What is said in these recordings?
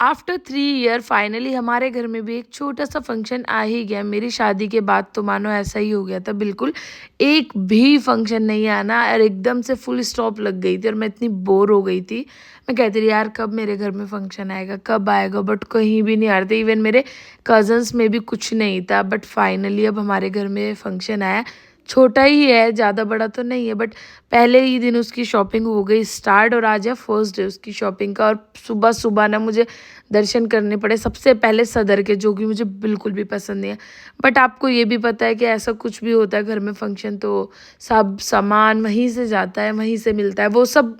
After 3 year finally हमारे घर में भी एक छोटा सा फंक्शन आ ही गया। मेरी शादी के बाद तो मानो ऐसा ही हो गया था, बिल्कुल एक भी फंक्शन नहीं आना और एकदम से फुल स्टॉप लग गई थी और मैं इतनी बोर हो गई थी। मैं कहती रही यार कब मेरे घर में फंक्शन आएगा, कब आएगा, बट कहीं भी नहीं आ रहे थे। इवन मेरे कज़न्स में भी कुछ नहीं था, बट फाइनली अब हमारे घर में फंक्शन आया। छोटा ही है, ज़्यादा बड़ा तो नहीं है, बट पहले ही दिन उसकी शॉपिंग हो गई स्टार्ट और आज है फर्स्ट डे उसकी शॉपिंग का। और सुबह सुबह ना मुझे दर्शन करने पड़े सबसे पहले सदर के, जो कि मुझे बिल्कुल भी पसंद नहीं है। बट आपको ये भी पता है कि ऐसा कुछ भी होता है घर में फंक्शन तो सब सामान वहीं से जाता है, वहीं से मिलता है, वो सब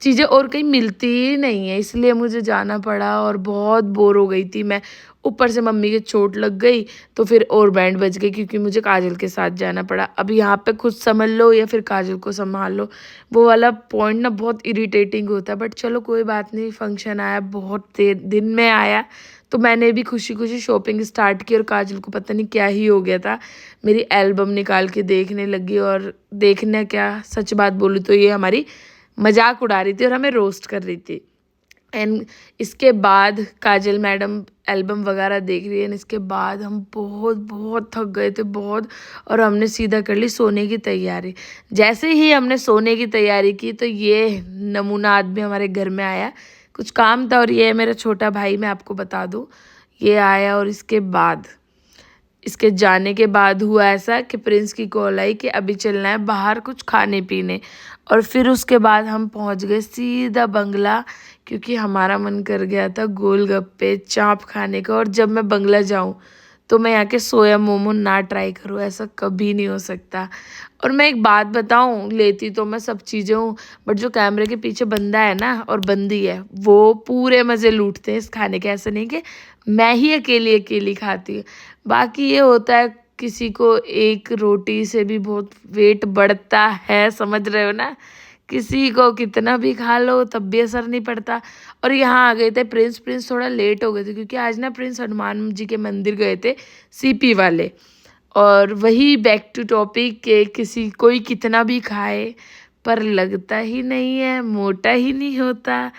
चीज़ें और कहीं मिलती ही नहीं है, इसलिए मुझे जाना पड़ा और बहुत बोर हो गई थी मैं। ऊपर से मम्मी के चोट लग गई तो फिर और बैंड बज गई क्योंकि मुझे काजल के साथ जाना पड़ा। अब यहाँ पे खुद समझ लो या फिर काजल को संभाल लो, वो वाला पॉइंट ना बहुत इरिटेटिंग होता है। बट चलो कोई बात नहीं, फंक्शन आया बहुत देर दिन में आया तो मैंने भी खुशी खुशी शॉपिंग स्टार्ट की। और काजल को पता नहीं क्या ही हो गया था, मेरी एल्बम निकाल के देखने लगी। और देखना क्या, सच बात बोलूँ तो ये हमारी मजाक उड़ा रही थी और हमें रोस्ट कर रही थी। एंड इसके बाद काजल मैडम एल्बम वगैरह देख रही है एंड इसके बाद हम बहुत बहुत थक गए थे बहुत। और हमने सीधा कर ली सोने की तैयारी। जैसे ही हमने सोने की तैयारी की तो ये नमूना आदमी हमारे घर में आया, कुछ काम था। और ये है मेरा छोटा भाई, मैं आपको बता दूँ, ये आया। और इसके जाने के बाद हुआ ऐसा कि प्रिंस की कॉल आई कि अभी चलना है बाहर कुछ खाने पीने। और फिर उसके बाद हम पहुंच गए सीधा बंगला, क्योंकि हमारा मन कर गया था गोलगप्पे चाप खाने का। और जब मैं बंगला जाऊं तो मैं यहाँ के सोया मोमो ना ट्राई करूँ, ऐसा कभी नहीं हो सकता। और मैं एक बात बताऊं, लेती तो मैं सब चीज़ें हूँ, बट जो कैमरे के पीछे बंदा है ना और बंदी है वो पूरे मज़े लूटते हैं इस खाने के। ऐसा नहीं कि मैं ही अकेली अकेली खाती हूँ। बाकी ये होता है किसी को एक रोटी से भी बहुत वेट बढ़ता है, समझ रहे हो ना। किसी को कितना भी खा लो तब भी असर नहीं पड़ता। और यहाँ आ गए थे प्रिंस थोड़ा लेट हो गए थे क्योंकि आज ना प्रिंस हनुमान जी के मंदिर गए थे, सीपी वाले। और वही बैक टू टॉपिक के किसी कोई कितना भी खाए पर लगता ही नहीं है, मोटा ही नहीं होता।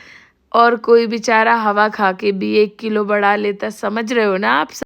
और कोई बेचारा हवा खा के भी 1 किलो बढ़ा लेता, समझ रहे हो ना आप।